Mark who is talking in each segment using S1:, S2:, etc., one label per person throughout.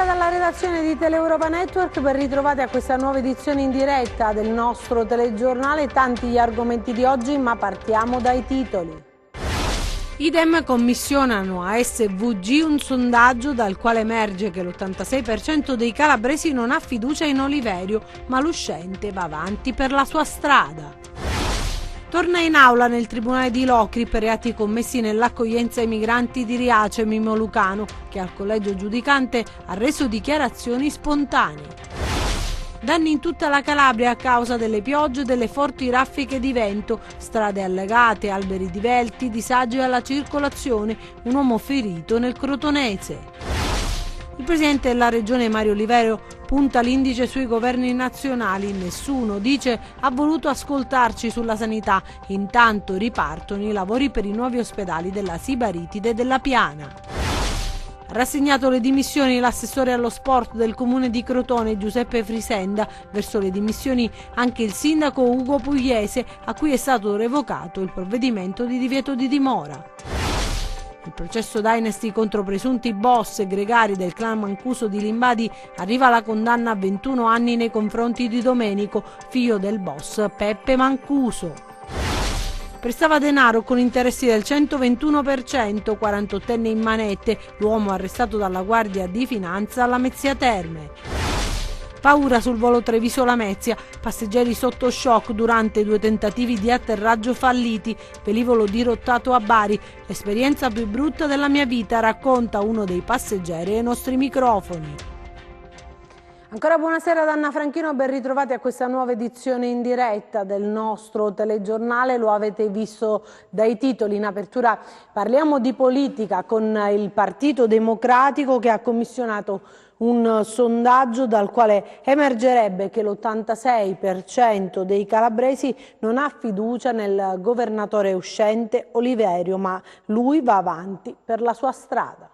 S1: buonasera dalla redazione di Teleuropa Network, ben ritrovati a questa nuova edizione in diretta del nostro telegiornale. Tanti gli argomenti di oggi, ma partiamo dai titoli. I Dem commissionano a SVG un sondaggio dal quale emerge che l'86% dei calabresi non ha fiducia in Oliverio, ma l'uscente va avanti per la sua strada. Torna in aula nel tribunale di Locri per reati commessi nell'accoglienza ai migranti di Riace Mimmo Lucano, che al collegio giudicante ha reso dichiarazioni spontanee. Danni in tutta la Calabria a causa delle piogge e delle forti raffiche di vento, strade allagate, alberi divelti, disagi alla circolazione, un uomo ferito nel Crotonese. Il presidente della regione Mario Oliverio punta l'indice sui governi nazionali. Nessuno, dice, ha voluto ascoltarci sulla sanità. Intanto ripartono i lavori per i nuovi ospedali della Sibaritide e della Piana. Ha rassegnato le dimissioni l'assessore allo sport del comune di Crotone Giuseppe Frisenda. Verso le dimissioni anche il sindaco Ugo Pugliese, a cui è stato revocato il provvedimento di divieto di dimora. Il processo Dynasty contro presunti boss e gregari del clan Mancuso di Limbadi arriva alla condanna a 21 anni nei confronti di Domenico, figlio del boss Peppe Mancuso. Prestava denaro con interessi del 121%, 48enne in manette, l'uomo arrestato dalla Guardia di Finanza alla Mezzia Terme. Paura sul volo Treviso-Lamezia, passeggeri sotto shock durante 2 tentativi di atterraggio falliti, velivolo dirottato a Bari, l'esperienza più brutta della mia vita, racconta uno dei passeggeri ai nostri microfoni. Ancora buonasera da Anna Franchino, ben ritrovati a questa nuova edizione in diretta del nostro telegiornale. Lo avete visto dai titoli. In apertura parliamo di politica con il Partito Democratico, che ha commissionato un sondaggio dal quale emergerebbe che l'86% dei calabresi non ha fiducia nel governatore uscente Oliverio, ma lui va avanti per la sua strada.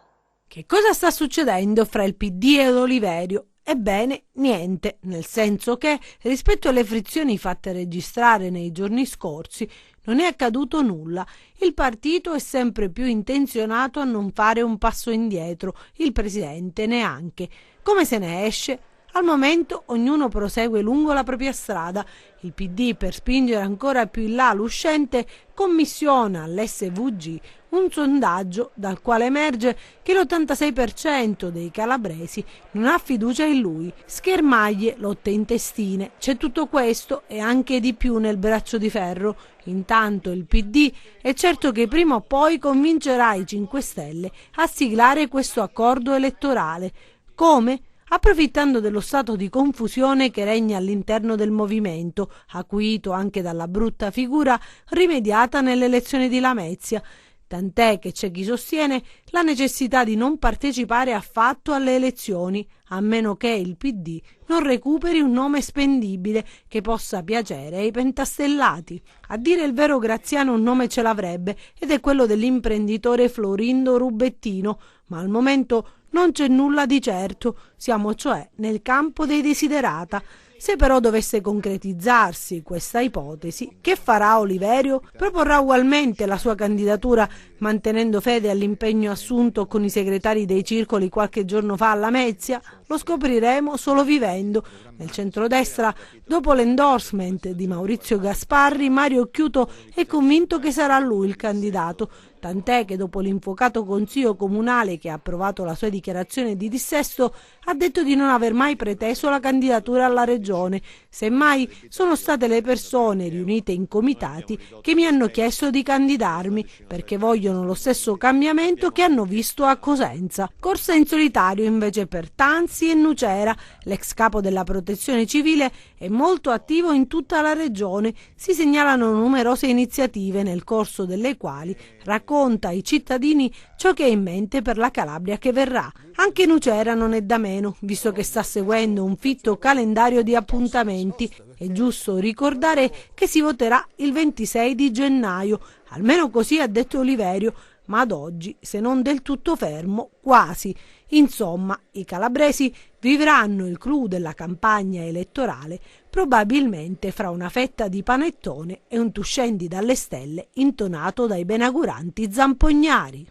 S1: Che cosa sta succedendo fra il PD ed Oliverio? Ebbene, niente, nel senso che, rispetto alle frizioni fatte registrare nei giorni scorsi, non è accaduto nulla. Il partito è sempre più intenzionato a non fare un passo indietro, il presidente neanche. Come se ne esce? Al momento ognuno prosegue lungo la propria strada. Il PD, per spingere ancora più in là l'uscente, commissiona all'SVG un sondaggio dal quale emerge che l'86% dei calabresi non ha fiducia in lui. Schermaglie, lotte intestine, c'è tutto questo e anche di più nel braccio di ferro. Intanto il PD è certo che prima o poi convincerà i 5 Stelle a siglare questo accordo elettorale. Come? Approfittando dello stato di confusione che regna all'interno del movimento, acuito anche dalla brutta figura rimediata nelle elezioni di Lamezia, tant'è che c'è chi sostiene la necessità di non partecipare affatto alle elezioni, a meno che il PD non recuperi un nome spendibile che possa piacere ai pentastellati. A dire il vero, Graziano un nome ce l'avrebbe, ed è quello dell'imprenditore Florindo Rubettino, ma al momento non c'è nulla di certo, siamo cioè nel campo dei desiderata. Se però dovesse concretizzarsi questa ipotesi, che farà Oliverio? Proporrà ugualmente la sua candidatura, mantenendo fede all'impegno assunto con i segretari dei circoli qualche giorno fa alla Lamezia? Lo scopriremo solo vivendo. Nel centrodestra, dopo l'endorsement di Maurizio Gasparri, Mario Occhiuto è convinto che sarà lui il candidato, tant'è che dopo l'infuocato consiglio comunale che ha approvato la sua dichiarazione di dissesto ha detto di non aver mai preteso la candidatura alla regione. Semmai sono state le persone riunite in comitati che mi hanno chiesto di candidarmi perché vogliono lo stesso cambiamento che hanno visto a Cosenza. Corsa in solitario invece per Tanzi e Nucera. L'ex capo della protezione civile è molto attivo in tutta la regione. Si segnalano numerose iniziative nel corso delle quali racconta ai cittadini ciò che ha in mente per la Calabria che verrà. Anche Nucera non è da meno, visto che sta seguendo un fitto calendario di appuntamenti. È giusto ricordare che si voterà il 26 di gennaio, almeno così ha detto Oliverio, ma ad oggi, se non del tutto fermo, quasi. Insomma, i calabresi vivranno il clou della campagna elettorale probabilmente fra una fetta di panettone e un tu scendi dalle stelle intonato dai benaguranti zampognari.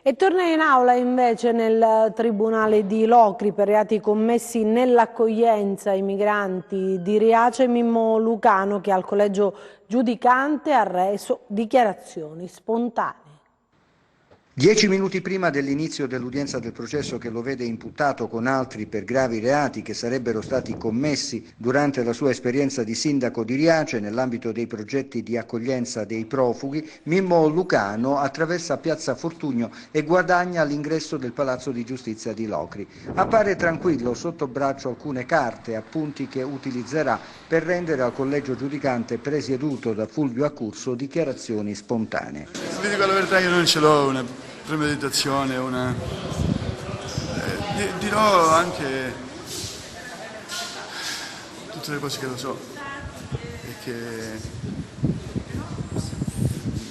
S1: E torna in aula invece nel Tribunale di Locri per reati commessi nell'accoglienza ai migranti di Riace Mimmo Lucano, che al collegio giudicante ha reso dichiarazioni spontanee.
S2: 10 minuti prima dell'inizio dell'udienza del processo che lo vede imputato con altri per gravi reati che sarebbero stati commessi durante la sua esperienza di sindaco di Riace nell'ambito dei progetti di accoglienza dei profughi, Mimmo Lucano attraversa Piazza Fortunio e guadagna l'ingresso del Palazzo di Giustizia di Locri. Appare tranquillo, sotto braccio alcune carte e appunti che utilizzerà per rendere al collegio giudicante presieduto da Fulvio Accurso dichiarazioni spontanee.
S3: Vi dico la verità, io non ce l'ho una premeditazione, dirò anche tutte le cose che lo so e che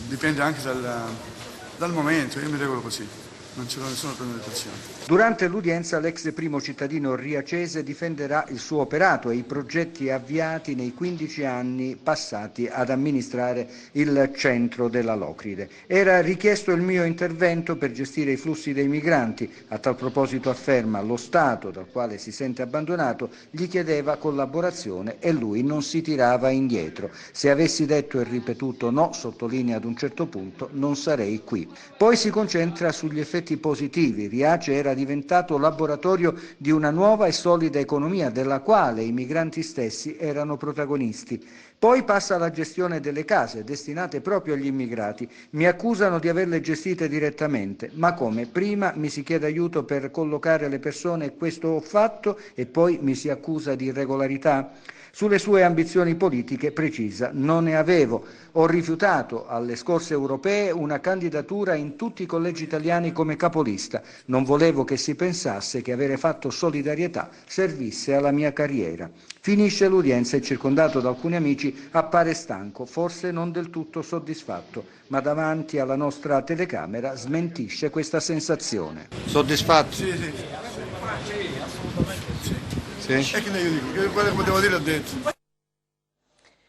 S3: dipende anche dal momento, io mi regolo così, non ce l'ho nessuna premeditazione.
S2: Durante l'udienza l'ex primo cittadino riacese difenderà il suo operato e i progetti avviati nei 15 anni passati ad amministrare il centro della Locride. Era richiesto il mio intervento per gestire i flussi dei migranti. A tal proposito afferma: lo Stato, dal quale si sente abbandonato, gli chiedeva collaborazione e lui non si tirava indietro. Se avessi detto e ripetuto no, sottolinea ad un certo punto, non sarei qui. Poi si concentra sugli effetti positivi. Riace era diventato laboratorio di una nuova e solida economia della quale i migranti stessi erano protagonisti. Poi passa alla gestione delle case destinate proprio agli immigrati. Mi accusano di averle gestite direttamente, ma come? Prima mi si chiede aiuto per collocare le persone, questo ho fatto, e poi mi si accusa di irregolarità? Sulle sue ambizioni politiche precisa: non ne avevo. Ho rifiutato alle scorse europee una candidatura in tutti i collegi italiani come capolista. Non volevo che si pensasse che avere fatto solidarietà servisse alla mia carriera. Finisce l'udienza e, circondato da alcuni amici, appare stanco, forse non del tutto soddisfatto, ma davanti alla nostra telecamera smentisce questa sensazione. Soddisfatto?
S3: Sì, assolutamente sì. Sì? E che ne io dico? Quello che potevo dire ho detto.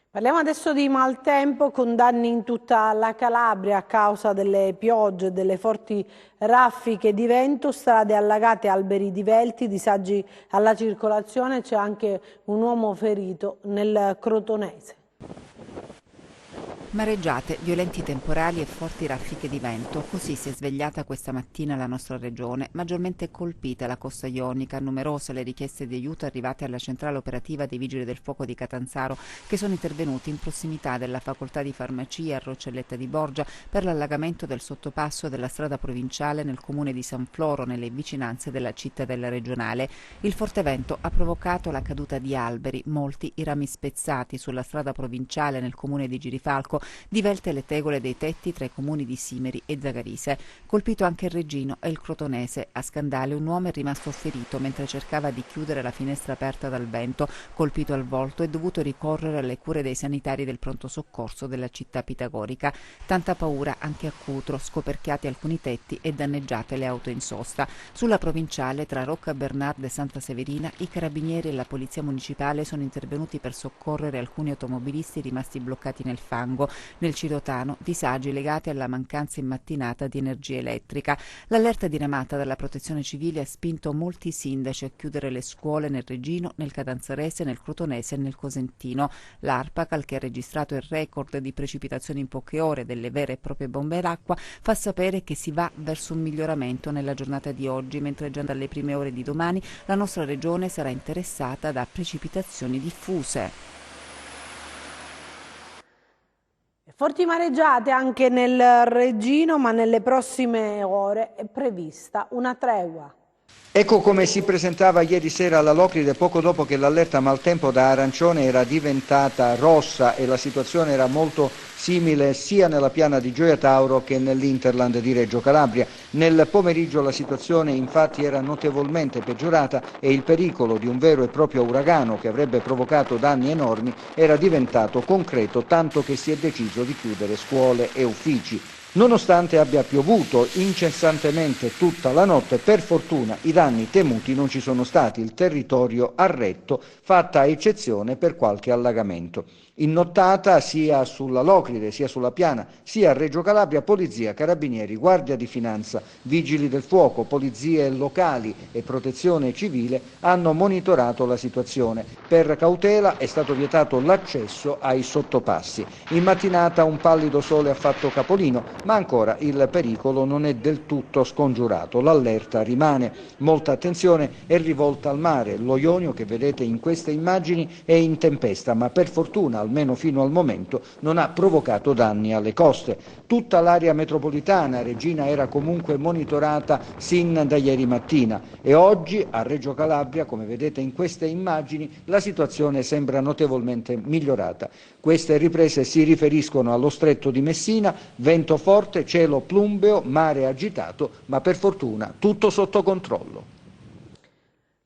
S1: Parliamo adesso di maltempo, con danni in tutta la Calabria a causa delle piogge e delle forti raffiche di vento, strade allagate, alberi divelti, disagi alla circolazione, c'è anche un uomo ferito nel Crotonese.
S4: Mareggiate, violenti temporali e forti raffiche di vento, così si è svegliata questa mattina la nostra regione, maggiormente colpita la costa ionica, numerose le richieste di aiuto arrivate alla centrale operativa dei Vigili del Fuoco di Catanzaro, che sono intervenuti in prossimità della facoltà di farmacia a Roccelletta di Borgia per l'allagamento del sottopasso della strada provinciale nel comune di San Floro, nelle vicinanze della cittadella regionale. Il forte vento ha provocato la caduta di alberi, molti i rami spezzati sulla strada provinciale nel comune di Girifalco, divelte le tegole dei tetti tra i comuni di Simeri e Zagarise. Colpito anche il Reggino e il Crotonese. A Scandale un uomo è rimasto ferito mentre cercava di chiudere la finestra aperta dal vento. Colpito al volto, è dovuto ricorrere alle cure dei sanitari del pronto soccorso della città pitagorica. Tanta paura anche a Cutro, scoperchiati alcuni tetti e danneggiate le auto in sosta. Sulla provinciale tra Rocca Bernarda e Santa Severina i carabinieri e la polizia municipale sono intervenuti per soccorrere alcuni automobilisti rimasti bloccati nel fango. Nel Cirotano disagi legati alla mancanza in mattinata di energia elettrica. L'allerta diramata dalla Protezione Civile ha spinto molti sindaci a chiudere le scuole nel Reggino, nel Catanzarese, nel Crotonese e nel Cosentino. L'Arpacal, che ha registrato il record di precipitazioni in poche ore delle vere e proprie bombe d'acqua, fa sapere che si va verso un miglioramento nella giornata di oggi, mentre già dalle prime ore di domani la nostra regione sarà interessata da precipitazioni diffuse.
S1: Forti mareggiate anche nel Reggino, ma nelle prossime ore è prevista una tregua.
S2: Ecco come si presentava ieri sera alla Locride poco dopo che l'allerta maltempo da arancione era diventata rossa e la situazione era molto simile sia nella piana di Gioia Tauro che nell'Interland di Reggio Calabria. Nel pomeriggio la situazione infatti era notevolmente peggiorata e il pericolo di un vero e proprio uragano che avrebbe provocato danni enormi era diventato concreto, tanto che si è deciso di chiudere scuole e uffici. Nonostante abbia piovuto incessantemente tutta la notte, per fortuna i danni temuti non ci sono stati, il territorio ha retto, fatta eccezione per qualche allagamento. In nottata sia sulla Locride, sia sulla Piana, sia a Reggio Calabria, Polizia, Carabinieri, Guardia di Finanza, Vigili del Fuoco, polizie locali e Protezione Civile hanno monitorato la situazione. Per cautela è stato vietato l'accesso ai sottopassi. In mattinata un pallido sole ha fatto capolino, ma ancora il pericolo non è del tutto scongiurato. L'allerta rimane. Molta attenzione è rivolta al mare. Lo Ionio, che vedete in queste immagini, è in tempesta, ma per fortuna, almeno fino al momento, non ha provocato danni alle coste. Tutta l'area metropolitana Regina era comunque monitorata sin da ieri mattina e oggi a Reggio Calabria, come vedete in queste immagini, la situazione sembra notevolmente migliorata. Queste riprese si riferiscono allo stretto di Messina, vento forte, cielo plumbeo, mare agitato, ma per fortuna tutto sotto controllo.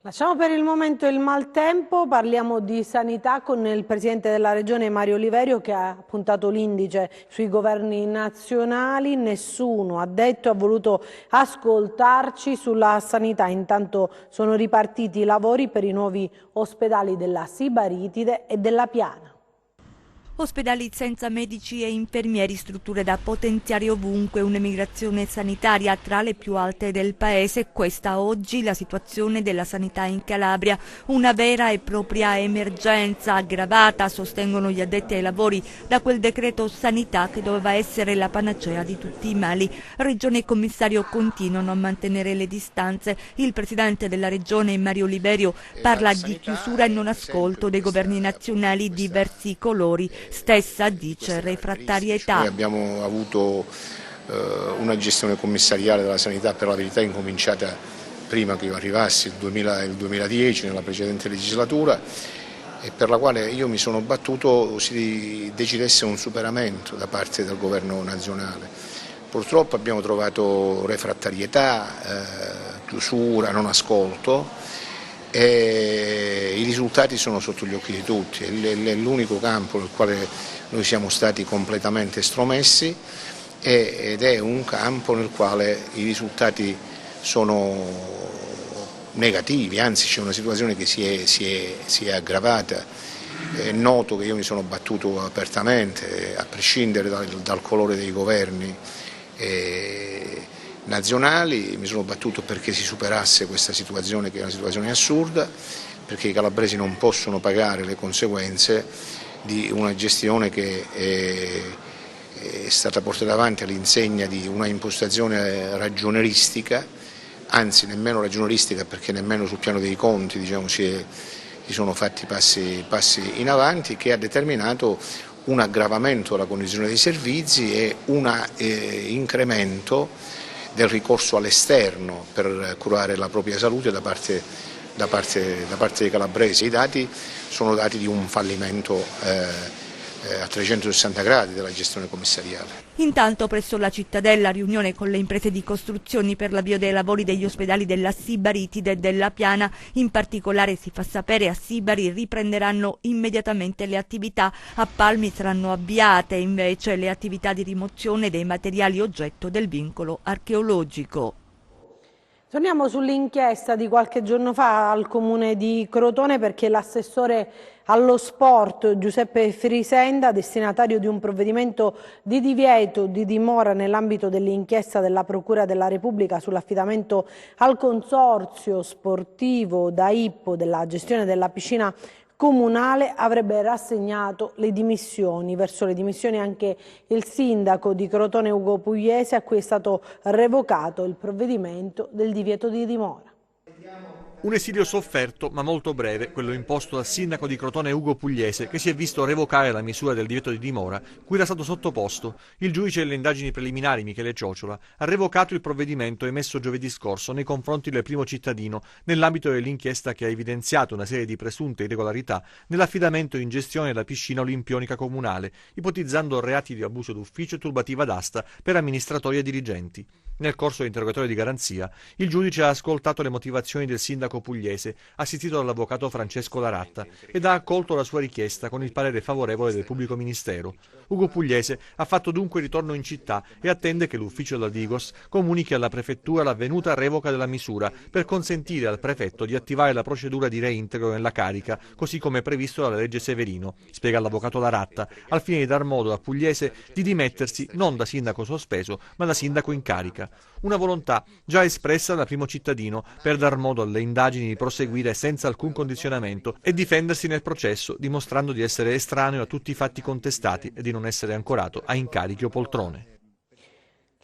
S1: Lasciamo per il momento il maltempo, parliamo di sanità con il Presidente della Regione Mario Oliverio, che ha puntato l'indice sui governi nazionali. Nessuno ha detto, ha voluto ascoltarci sulla sanità. Intanto sono ripartiti i lavori per i nuovi ospedali della Sibaritide e della Piana.
S5: Ospedali senza medici e infermieri, strutture da potenziare ovunque, un'emigrazione sanitaria tra le più alte del paese. Questa oggi la situazione della sanità in Calabria, una vera e propria emergenza aggravata, sostengono gli addetti ai lavori, da quel decreto sanità che doveva essere la panacea di tutti i mali. Regione e commissario continuano a mantenere le distanze. Il presidente della regione Mario Oliverio parla di chiusura e non ascolto dei governi nazionali di diversi colori. Stessa dice refrattarietà.
S6: Noi abbiamo avuto una gestione commissariale della sanità, per la verità incominciata prima che io arrivassi, il 2010, nella precedente legislatura, e per la quale io mi sono battuto si decidesse un superamento da parte del governo nazionale. Purtroppo abbiamo trovato refrattarietà, chiusura, non ascolto. E i risultati sono sotto gli occhi di tutti, è l'unico campo nel quale noi siamo stati completamente estromessi ed è un campo nel quale i risultati sono negativi, anzi c'è una situazione che si è aggravata. È noto che io mi sono battuto apertamente, a prescindere dal colore dei governi nazionali, mi sono battuto perché si superasse questa situazione, che è una situazione assurda, perché i calabresi non possono pagare le conseguenze di una gestione che è stata portata avanti all'insegna di una impostazione ragioneristica, anzi nemmeno ragioneristica, perché nemmeno sul piano dei conti, diciamo, si sono fatti passi in avanti, che ha determinato un aggravamento della condizione dei servizi e un incremento del ricorso all'esterno per curare la propria salute da parte dei calabresi. I dati sono dati di un fallimento a 360 gradi della gestione commissariale.
S5: Intanto presso la cittadella riunione con le imprese di costruzioni per l'avvio dei lavori degli ospedali della Sibaritide e della Piana. In particolare si fa sapere a Sibari riprenderanno immediatamente le attività, a Palmi saranno avviate invece le attività di rimozione dei materiali oggetto del vincolo archeologico.
S1: Torniamo sull'inchiesta di qualche giorno fa al comune di Crotone, perché l'assessore allo sport Giuseppe Frisenda, destinatario di un provvedimento di divieto di dimora nell'ambito dell'inchiesta della Procura della Repubblica sull'affidamento al consorzio sportivo da Ippo della gestione della piscina comunale, avrebbe rassegnato le dimissioni. Verso le dimissioni anche il sindaco di Crotone Ugo Pugliese, a cui è stato revocato il provvedimento del divieto di dimora.
S7: Un esilio sofferto ma molto breve, quello imposto dal sindaco di Crotone Ugo Pugliese, che si è visto revocare la misura del divieto di dimora cui era stato sottoposto. Il giudice delle indagini preliminari, Michele Ciociola, ha revocato il provvedimento emesso giovedì scorso nei confronti del primo cittadino nell'ambito dell'inchiesta che ha evidenziato una serie di presunte irregolarità nell'affidamento e in gestione della piscina olimpionica comunale, ipotizzando reati di abuso d'ufficio e turbativa d'asta per amministratori e dirigenti. Nel corso dell'interrogatorio di garanzia, il giudice ha ascoltato le motivazioni del sindaco pugliese, assistito dall'avvocato Francesco Laratta, ed ha accolto la sua richiesta con il parere favorevole del pubblico ministero. Ugo Pugliese ha fatto dunque ritorno in città e attende che l'ufficio della Digos comunichi alla prefettura l'avvenuta revoca della misura per consentire al prefetto di attivare la procedura di reintegro nella carica, così come previsto dalla legge Severino, spiega l'avvocato Laratta, al fine di dar modo a Pugliese di dimettersi non da sindaco sospeso, ma da sindaco in carica. Una volontà già espressa da primo cittadino per dar modo alle indagini di proseguire senza alcun condizionamento e difendersi nel processo, dimostrando di essere estraneo a tutti i fatti contestati e di non essere ancorato a incarichi o poltrone.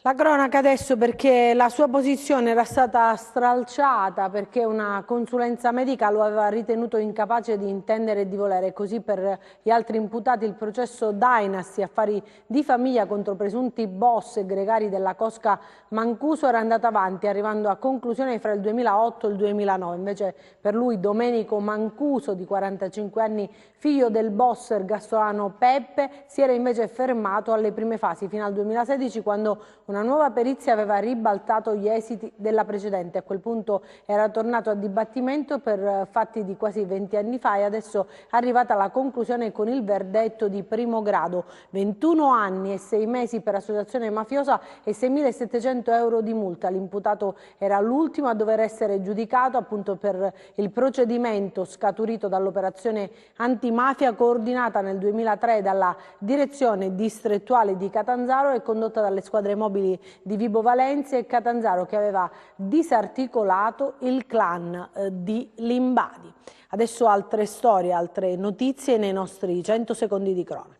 S1: La cronaca adesso, perché la sua posizione era stata stralciata perché una consulenza medica lo aveva ritenuto incapace di intendere e di volere. Così per gli altri imputati il processo Dynasty, affari di famiglia contro presunti boss e gregari della cosca Mancuso, era andato avanti, arrivando a conclusione fra il 2008 e il 2009. Invece per lui Domenico Mancuso, di 45 anni, figlio del boss ergastolano Peppe, si era invece fermato alle prime fasi fino al 2016, quando una nuova perizia aveva ribaltato gli esiti della precedente. A quel punto era tornato a dibattimento per fatti di quasi 20 anni fa e adesso è arrivata alla conclusione con il verdetto di primo grado: 21 anni e 6 mesi per associazione mafiosa e 6.700 euro di multa. L'imputato era l'ultimo a dover essere giudicato appunto per il procedimento scaturito dall'operazione antimafia coordinata nel 2003 dalla direzione distrettuale di Catanzaro e condotta dalle squadre mobili di Vibo Valentia e Catanzaro, che aveva disarticolato il clan di Limbadi. Adesso altre storie, altre notizie nei nostri 100 secondi di cronaca.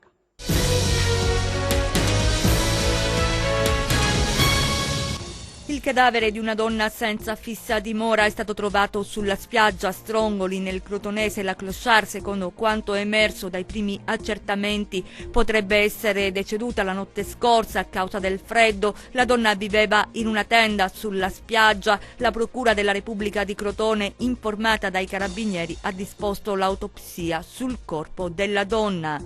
S5: Il cadavere di una donna senza fissa dimora è stato trovato sulla spiaggia a Strongoli, nel crotonese La Clochard. Secondo quanto emerso dai primi accertamenti, potrebbe essere deceduta la notte scorsa a causa del freddo. La donna viveva in una tenda sulla spiaggia. La Procura della Repubblica di Crotone, informata dai carabinieri, ha disposto l'autopsia sul corpo della donna.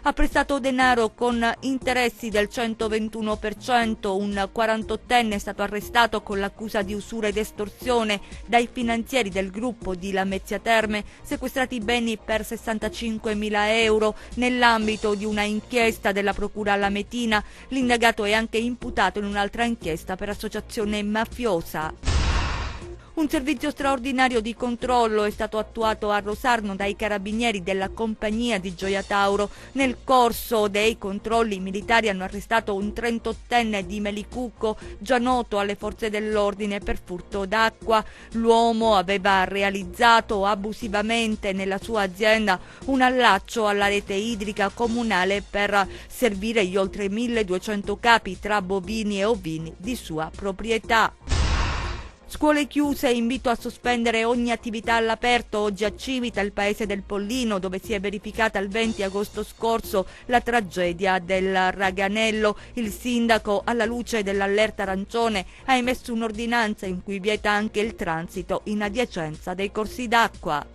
S5: Ha prestato denaro con interessi del 121%, un 48enne è stato arrestato con l'accusa di usura ed estorsione dai finanzieri del gruppo di Lamezia Terme, sequestrati beni per 65.000 euro nell'ambito di una inchiesta della Procura lametina. L'indagato è anche imputato in un'altra inchiesta per associazione mafiosa. Un servizio straordinario di controllo è stato attuato a Rosarno dai carabinieri della compagnia di Gioia Tauro. Nel corso dei controlli, i militari hanno arrestato un 38enne di Melicucco, già noto alle forze dell'ordine per furto d'acqua. L'uomo aveva realizzato abusivamente nella sua azienda un allaccio alla rete idrica comunale per servire gli oltre 1.200 capi tra bovini e ovini di sua proprietà. Scuole chiuse e invito a sospendere ogni attività all'aperto. Oggi a Civita, il paese del Pollino, dove si è verificata il 20 agosto scorso la tragedia del Raganello, il sindaco, alla luce dell'allerta arancione, ha emesso un'ordinanza in cui vieta anche il transito in adiacenza dei corsi d'acqua.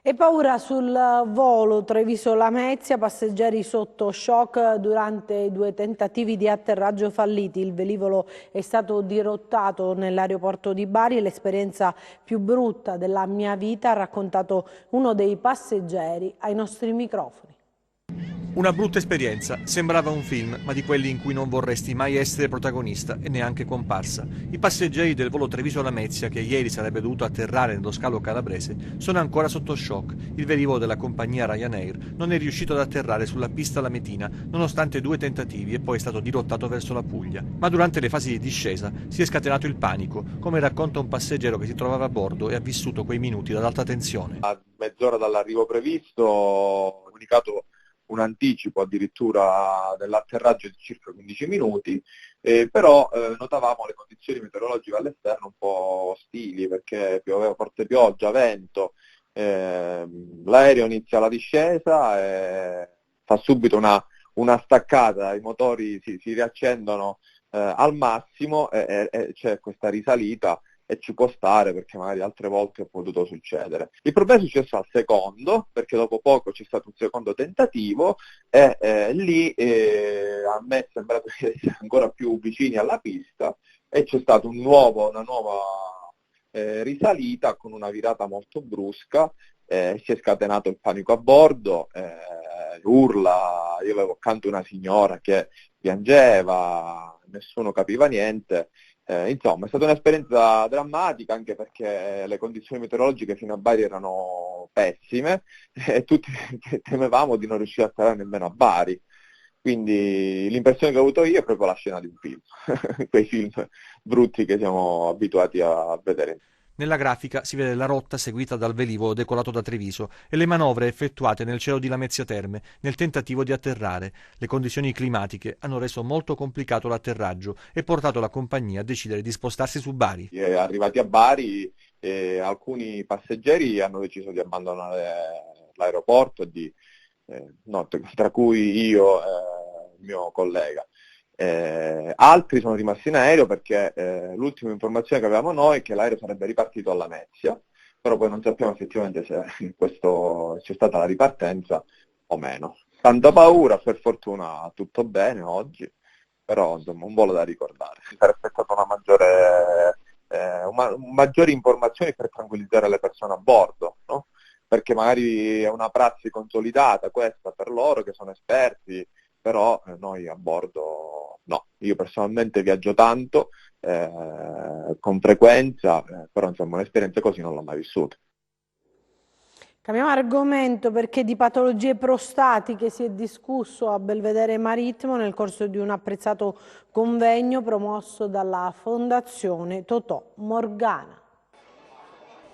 S1: E paura sul volo Treviso-Lamezia, passeggeri sotto shock durante i 2 tentativi di atterraggio falliti. Il velivolo è stato dirottato nell'aeroporto di Bari. L'esperienza più brutta della mia vita, ha raccontato uno dei passeggeri ai nostri microfoni.
S7: Una brutta esperienza, sembrava un film, ma di quelli in cui non vorresti mai essere protagonista e neanche comparsa. I passeggeri del volo Treviso-Lamezia, che ieri sarebbe dovuto atterrare nello scalo calabrese, sono ancora sotto shock. Il velivolo della compagnia Ryanair non è riuscito ad atterrare sulla pista lametina, nonostante 2 tentativi, e poi è stato dirottato verso la Puglia. Ma durante le fasi di discesa si è scatenato il panico, come racconta un passeggero che si trovava a bordo e ha vissuto quei minuti ad alta tensione.
S8: A mezz'ora dall'arrivo previsto ho comunicato un anticipo addirittura dell'atterraggio di circa 15 minuti, però notavamo le condizioni meteorologiche all'esterno un po' ostili, perché pioveva forte pioggia, vento, l'aereo inizia la discesa e fa subito una staccata, i motori si riaccendono al massimo e c'è questa risalita e ci può stare perché magari altre volte è potuto succedere. Il problema è successo al secondo, perché dopo poco c'è stato un secondo tentativo e lì a me è sembrato di essere ancora più vicini alla pista e c'è stata una nuova risalita con una virata molto brusca, si è scatenato il panico a bordo, urla, io avevo accanto una signora che piangeva, nessuno capiva niente. Insomma, è stata un'esperienza drammatica anche perché le condizioni meteorologiche fino a Bari erano pessime e tutti temevamo di non riuscire a stare nemmeno a Bari. Quindi l'impressione che ho avuto io è proprio la scena di un film, quei film brutti che siamo abituati a vedere.
S7: Nella grafica si vede la rotta seguita dal velivolo decolato da Treviso e le manovre effettuate nel cielo di Lamezia Terme nel tentativo di atterrare. Le condizioni climatiche hanno reso molto complicato l'atterraggio e portato la compagnia a decidere di spostarsi su Bari.
S8: Arrivati a Bari, alcuni passeggeri hanno deciso di abbandonare l'aeroporto, tra cui io e il mio collega. Altri sono rimasti in aereo perché l'ultima informazione che avevamo noi è che l'aereo sarebbe ripartito a Lamezia, però poi non sappiamo effettivamente se c'è stata la ripartenza o meno. Tanta paura, per fortuna tutto bene oggi, però insomma un volo da ricordare. Si sarebbe aspettato maggiori informazioni per tranquillizzare le persone a bordo, no? Perché magari è una prassi consolidata questa per loro che sono esperti, però noi a bordo no. Io personalmente viaggio tanto, con frequenza, però insomma un'esperienza così non l'ho mai vissuta.
S1: Cambiamo argomento perché di patologie prostatiche si è discusso a Belvedere Marittimo nel corso di un apprezzato convegno promosso dalla Fondazione Totò Morgana.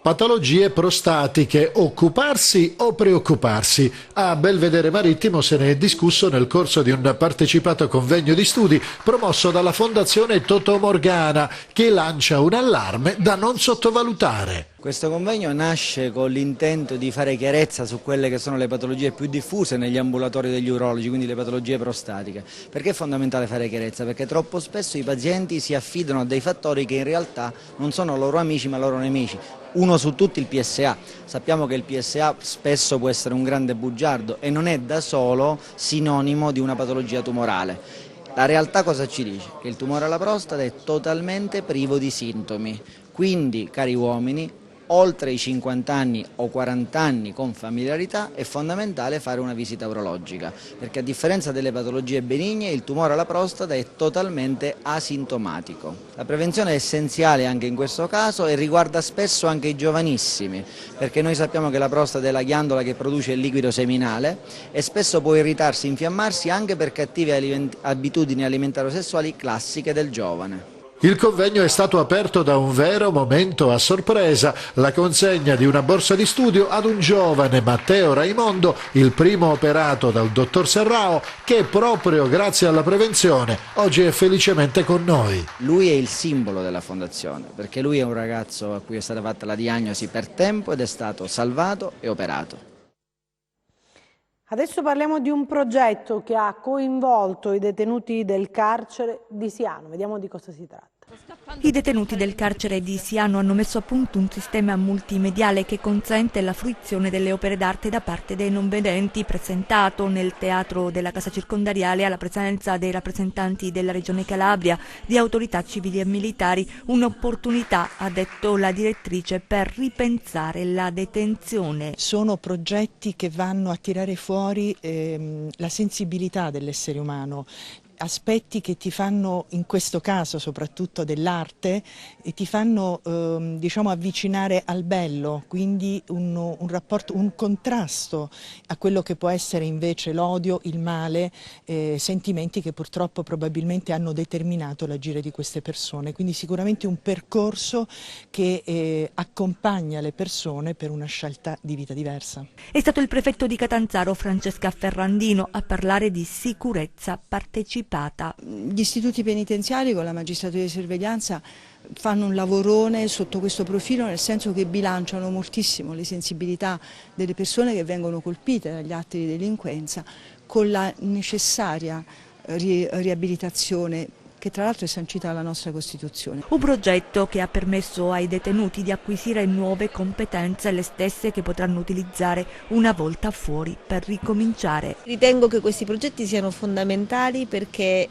S9: Patologie prostatiche, occuparsi o preoccuparsi? A Belvedere Marittimo se ne è discusso nel corso di un partecipato convegno di studi promosso dalla Fondazione Totò Morgana, che lancia un allarme da non sottovalutare.
S10: Questo convegno nasce con l'intento di fare chiarezza su quelle che sono le patologie più diffuse negli ambulatori degli urologi, quindi le patologie prostatiche. Perché è fondamentale fare chiarezza? Perché troppo spesso i pazienti si affidano a dei fattori che in realtà non sono loro amici ma loro nemici. Uno su tutti il PSA. Sappiamo che il PSA spesso può essere un grande bugiardo e non è da solo sinonimo di una patologia tumorale. La realtà cosa ci dice? Che il tumore alla prostata è totalmente privo di sintomi. Quindi, cari uomini, oltre i 50 anni o 40 anni con familiarità è fondamentale fare una visita urologica, perché a differenza delle patologie benigne il tumore alla prostata è totalmente asintomatico. La prevenzione è essenziale anche in questo caso e riguarda spesso anche i giovanissimi, perché noi sappiamo che la prostata è la ghiandola che produce il liquido seminale e spesso può irritarsi, infiammarsi anche per cattive abitudini alimentari-sessuali classiche del giovane.
S9: Il convegno è stato aperto da un vero momento a sorpresa, la consegna di una borsa di studio ad un giovane, Matteo Raimondo, il primo operato dal dottor Serrao, che proprio grazie alla prevenzione oggi è felicemente con noi.
S10: Lui è il simbolo della fondazione, perché lui è un ragazzo a cui è stata fatta la diagnosi per tempo ed è stato salvato e operato.
S1: Adesso parliamo di un progetto che ha coinvolto i detenuti del carcere di Siano. Vediamo di cosa si tratta.
S5: I detenuti del carcere di Siano hanno messo a punto un sistema multimediale che consente la fruizione delle opere d'arte da parte dei non vedenti, presentato nel teatro della casa circondariale alla presenza dei rappresentanti della Regione Calabria, di autorità civili e militari. Un'opportunità, ha detto la direttrice, per ripensare la detenzione.
S11: Sono progetti che vanno a tirare fuori la sensibilità dell'essere umano, aspetti che ti fanno, in questo caso soprattutto dell'arte, e ti fanno diciamo avvicinare al bello, quindi un rapporto, un contrasto a quello che può essere invece l'odio, il male, sentimenti che purtroppo probabilmente hanno determinato l'agire di queste persone. Quindi sicuramente un percorso che accompagna le persone per una scelta di vita diversa.
S5: È stato il prefetto di Catanzaro, Francesca Ferrandino, a parlare di sicurezza partecipata.
S12: Gli istituti penitenziari con la magistratura di sorveglianza fanno un lavorone sotto questo profilo, nel senso che bilanciano moltissimo le sensibilità delle persone che vengono colpite dagli atti di delinquenza con la necessaria riabilitazione che tra l'altro è sancita dalla nostra Costituzione.
S5: Un progetto che ha permesso ai detenuti di acquisire nuove competenze, le stesse che potranno utilizzare una volta fuori per ricominciare.
S13: Ritengo che questi progetti siano fondamentali perché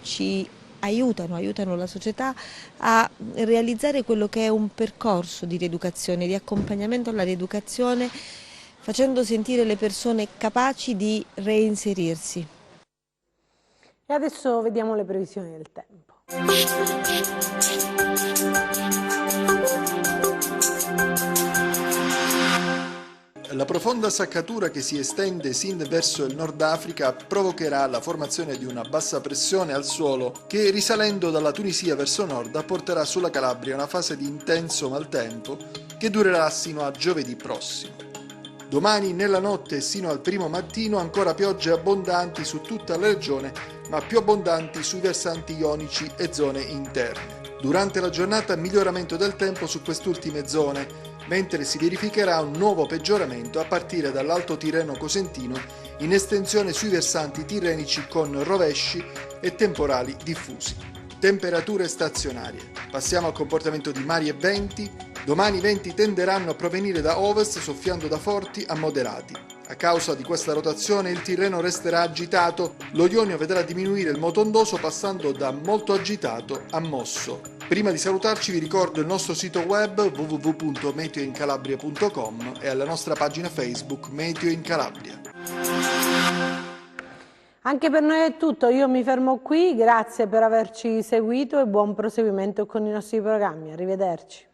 S13: ci aiutano la società a realizzare quello che è un percorso di rieducazione, di accompagnamento alla rieducazione, facendo sentire le persone capaci di reinserirsi.
S1: E adesso vediamo le previsioni del tempo.
S14: La profonda saccatura che si estende sin verso il Nord Africa provocherà la formazione di una bassa pressione al suolo che, risalendo dalla Tunisia verso nord, apporterà sulla Calabria una fase di intenso maltempo che durerà sino a giovedì prossimo. Domani nella notte e sino al primo mattino ancora piogge abbondanti su tutta la regione, ma più abbondanti sui versanti ionici e zone interne. Durante la giornata miglioramento del tempo su quest'ultime zone, mentre si verificherà un nuovo peggioramento a partire dall'Alto Tirreno Cosentino in estensione sui versanti tirrenici con rovesci e temporali diffusi. Temperature stazionarie. Passiamo al comportamento di mari e venti. Domani i venti tenderanno a provenire da ovest soffiando da forti a moderati. A causa di questa rotazione il Tirreno resterà agitato, lo Ionio vedrà diminuire il moto ondoso passando da molto agitato a mosso. Prima di salutarci vi ricordo il nostro sito web www.meteoincalabria.com e alla nostra pagina Facebook Meteo in Calabria.
S1: Anche per noi è tutto, io mi fermo qui, grazie per averci seguito e buon proseguimento con i nostri programmi, arrivederci.